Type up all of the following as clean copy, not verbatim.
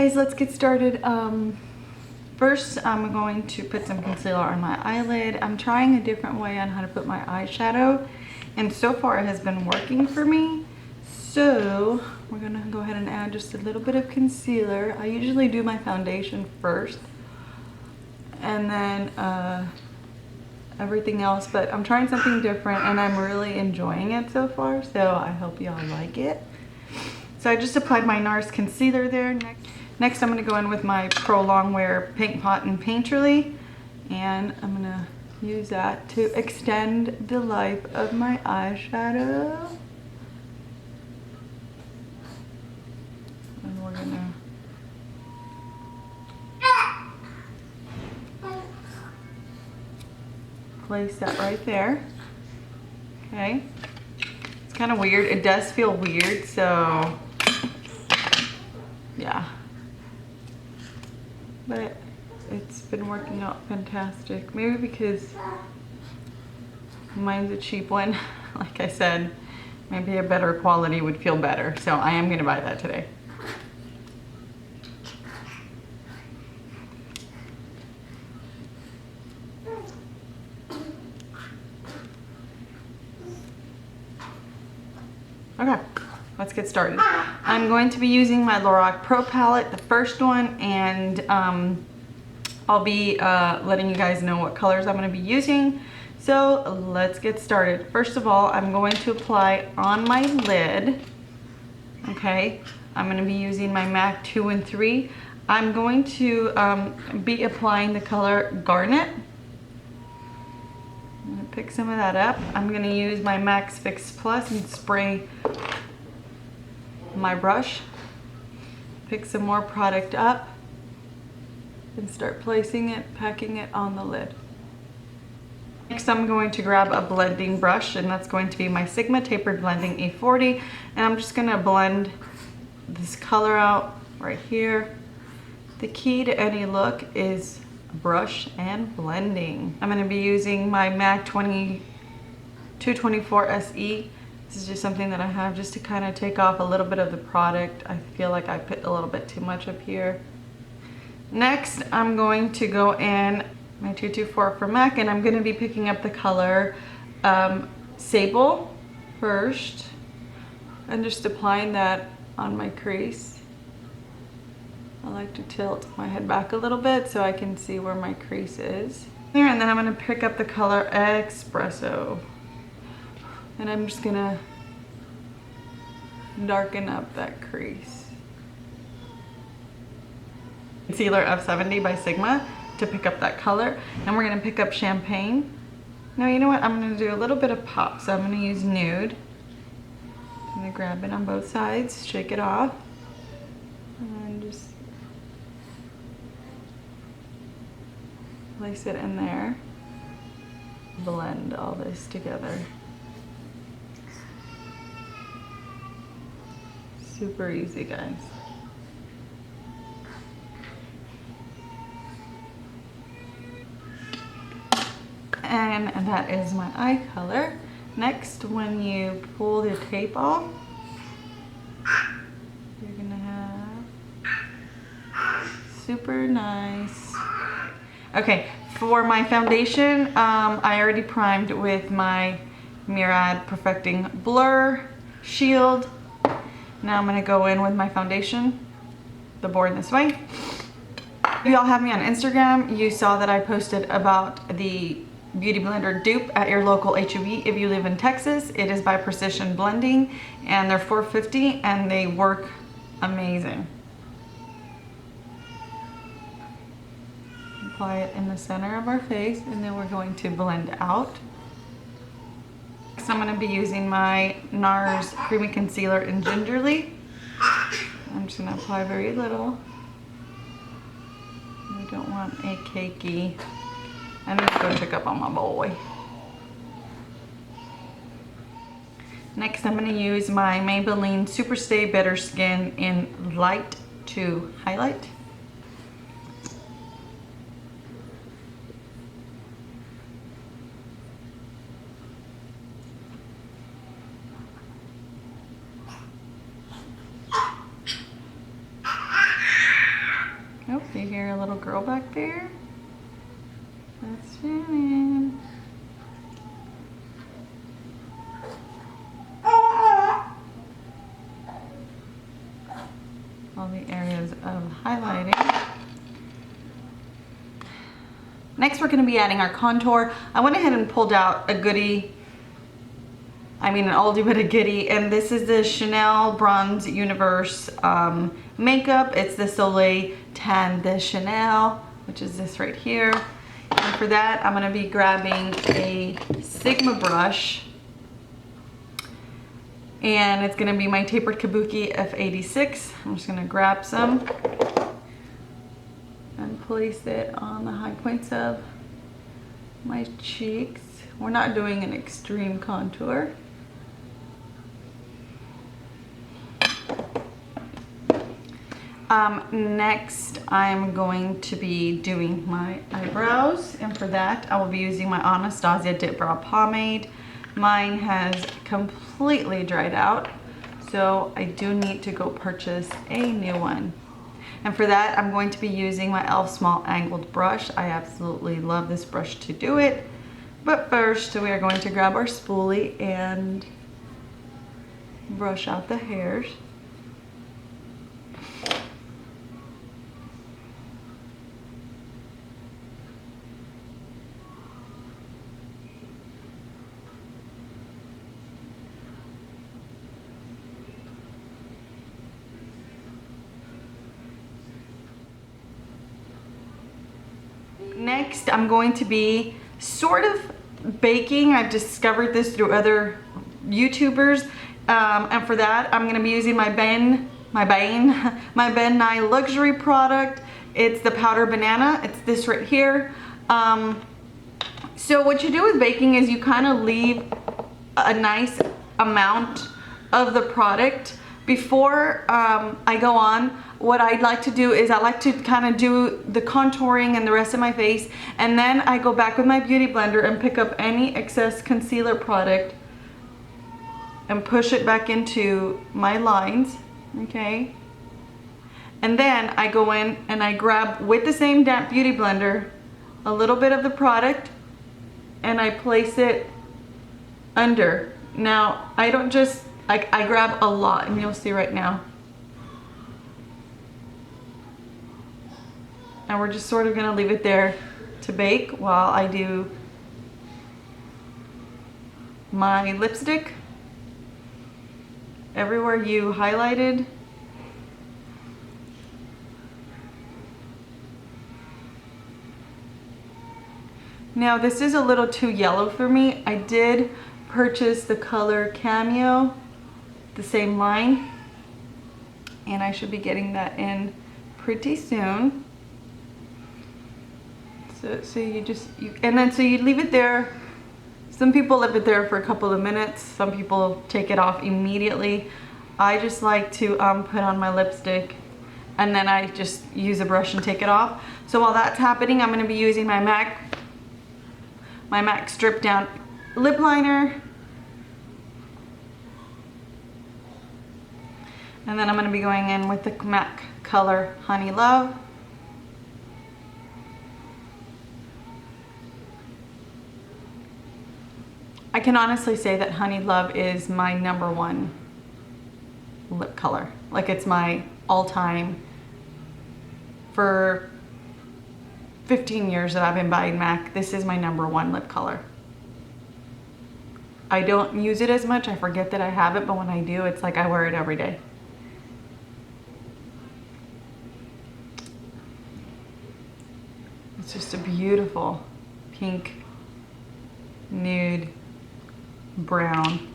guys, let's get started. First, I'm going to put some concealer on my eyelid. I'm trying a different way on how to put my eyeshadow, and so far it has been working for me. So we're gonna go ahead and add just a little bit of concealer. I usually do my foundation first and then everything else, but I'm trying something different and I'm really enjoying it so far, so I hope y'all like it. So I just applied my Nars concealer there. Next I'm going to go in with my Pro Longwear Paint Pot and Painterly, and I'm going to use that to extend the life of my eyeshadow. And we're going to place that right there. Okay. It's kind of weird. It does feel weird, so yeah. But it's been working out fantastic. Maybe because mine's a cheap one. Like I said, maybe a better quality would feel better. So I am gonna buy that today. Okay, let's get started. I'm going to be using my Lorac Pro palette, the first one, and I'll be letting you guys know what colors I'm going to be using. So let's get started. First of all, I'm going to apply on my lid. Okay, I'm going to be using my MAC 2 and 3. I'm going to be applying the color Garnet. I'm going to pick some of that up. I'm going to use my MAC Fix Plus and spray my brush. Pick some more product up and start placing it, packing it on the lid. Next I'm going to grab a blending brush, and that's going to be my Sigma Tapered Blending A40, and I'm just going to blend this color out right here. The key to any look is brush and blending. I'm going to be using my MAC 224 SE. This is just something that I have just to kind of take off a little bit of the product. I feel like I put a little bit too much up here. Next, I'm going to go in my 224 for MAC, and I'm going to be picking up the color Sable first, and just applying that on my crease. I like to tilt my head back a little bit so I can see where my crease is. There, and then I'm going to pick up the color Expresso. And I'm just gonna darken up that crease. Concealer F70 by Sigma to pick up that color. And we're gonna pick up Champagne. Now you know what, I'm gonna do a little bit of pop. So I'm gonna use Nude. I'm gonna grab it on both sides, shake it off, and just place it in there. Blend all this together. Super easy, guys. And that is my eye color. Next, when you pull the tape off, you're gonna have super nice. Okay, for my foundation, I already primed with my Murad Perfecting Blur Shield. Now I'm going to go in with my foundation, the board this way. If y'all have me on Instagram, you saw that I posted about the Beauty Blender dupe at your local HEB if you live in Texas. It is by Precision Blending, and they're $4.50 and they work amazing. Apply it in the center of our face, and then we're going to blend out. Next, I'm going to be using my Nars Creamy Concealer in Gingerly. I'm just going to apply very little. I don't want a cakey. I'm going to go check up on my boy. Next, I'm going to use my Maybelline Superstay Better Skin in Light to Highlight. Do you hear a little girl back there? That's Shannon. All the areas of highlighting. Next, we're going to be adding our contour. I went ahead and pulled out a goodie. I mean, an oldie but a goodie, and this is the Chanel Bronze Universe makeup. It's the Solei Tan de Chanel, which is this right here. And for that, I'm going to be grabbing a Sigma brush, and it's going to be my tapered kabuki F86. I'm just going to grab some and place it on the high points of my cheeks. We're not doing an extreme contour. Next, I'm going to be doing my eyebrows, and for that, I will be using my Anastasia Dip Brow Pomade. Mine has completely dried out, so I do need to go purchase a new one. And for that, I'm going to be using my e.l.f. Small Angled Brush. I absolutely love this brush to do it. But first, we are going to grab our spoolie and brush out the hairs. Next, I'm going to be sort of baking. I've discovered this through other YouTubers, and for that, I'm going to be using my Ben Nye luxury product. It's the powder banana. It's this right here. So what you do with baking is you kind of leave a nice amount of the product before I go on. What I'd like to do is I like to kind of do the contouring and the rest of my face, and then I go back with my beauty blender and pick up any excess concealer product and push it back into my lines, okay? And then I go in and I grab, with the same damp beauty blender, a little bit of the product and I place it under. Now, I don't just, I grab a lot, and you'll see right now. And we're just sort of gonna leave it there to bake while I do my lipstick. Everywhere you highlighted. Now this is a little too yellow for me. I did purchase the color Cameo, the same line, and I should be getting that in pretty soon. So you just, so you leave it there. Some people leave it there for a couple of minutes. Some people take it off immediately. I just like to put on my lipstick, and then I just use a brush and take it off. So while that's happening, I'm going to be using my MAC Stripdown Lipliner. And then I'm going to be going in with the MAC color Honeylove. I can honestly say that Honeylove is my #1 lip color. Like, it's my all-time. For 15 years that I've been buying MAC, this is my #1 lip color. I don't use it as much. I forget that I have it, but when I do, it's like I wear it every day. It's just a beautiful pink, nude, brown.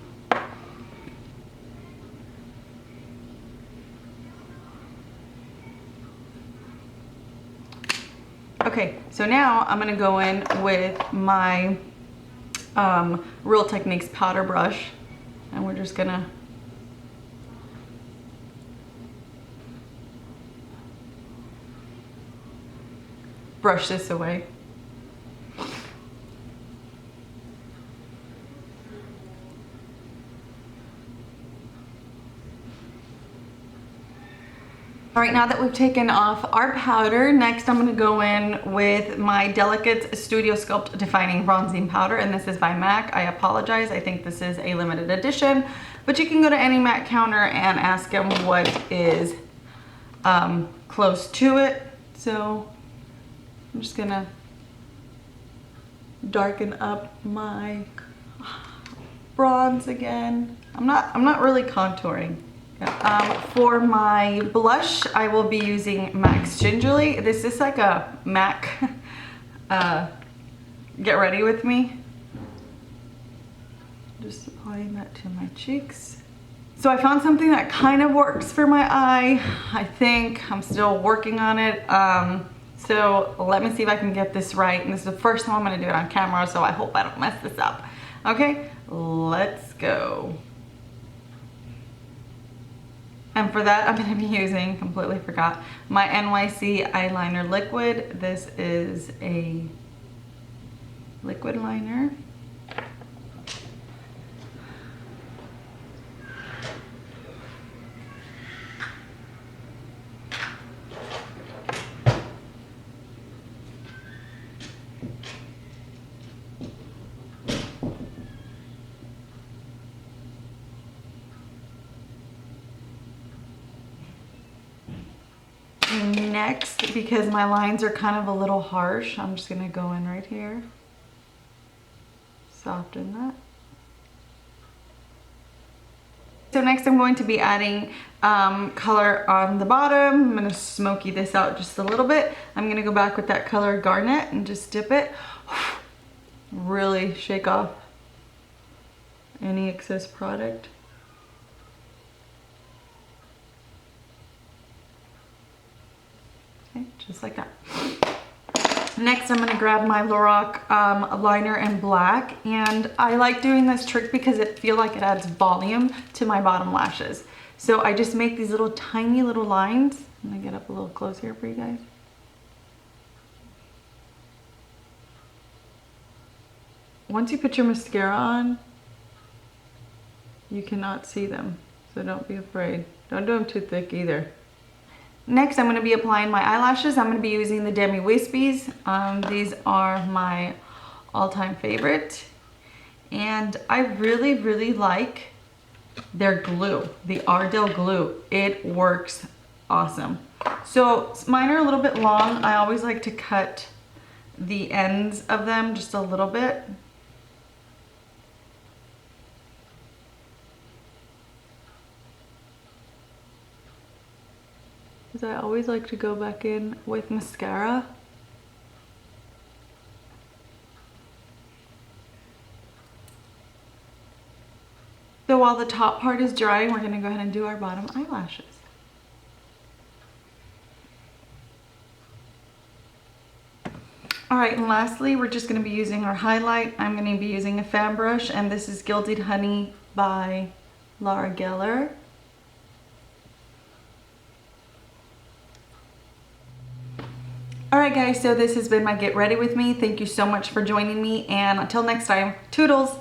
Okay, so now I'm gonna go in with my Real Techniques powder brush, and we're just gonna brush this away. All right, now that we've taken off our powder, next I'm gonna go in with my Delicate Studio Sculpt Defining Bronzing Powder, and this is by MAC. I apologize, I think this is a limited edition, but you can go to any MAC counter and ask them what is close to it. So I'm just gonna darken up my bronze again. I'm not really contouring. For my blush, I will be using MAC's Gingerly. This is like a MAC Get Ready With Me. Just applying that to my cheeks. So I found something that kind of works for my eye. I think I'm still working on it. So let me see if I can get this right. And this is the first time I'm gonna do it on camera, so I hope I don't mess this up. Okay, let's go. And for that, I'm gonna be using, completely forgot, my NYC eyeliner liquid. This is a liquid liner. Next, because my lines are kind of a little harsh, I'm just gonna go in right here, soften that. So next I'm going to be adding color on the bottom. I'm gonna smoky this out just a little bit. I'm gonna go back with that color Garnet and just dip it. Really shake off any excess product. Okay, just like that. Next, I'm gonna grab my Lorac liner in black, and I like doing this trick because it feels like it adds volume to my bottom lashes. So I just make these little tiny little lines. I'm gonna get up a little close here for you guys. Once you put your mascara on, you cannot see them, so don't be afraid. Don't do them too thick either. Next, I'm going to be applying my eyelashes. I'm going to be using the Demi Wispies. These are my all-time favorite. And I really, really like their glue, the Ardell glue. It works awesome. So mine are a little bit long. I always like to cut the ends of them just a little bit. Because I always like to go back in with mascara. So while the top part is drying, we're going to go ahead and do our bottom eyelashes. Alright, and lastly, we're just going to be using our highlight. I'm going to be using a fan brush, and this is Gilded Honey by Ardell. Alright guys, so this has been my Get Ready With Me. Thank you so much for joining me, and until next time, toodles!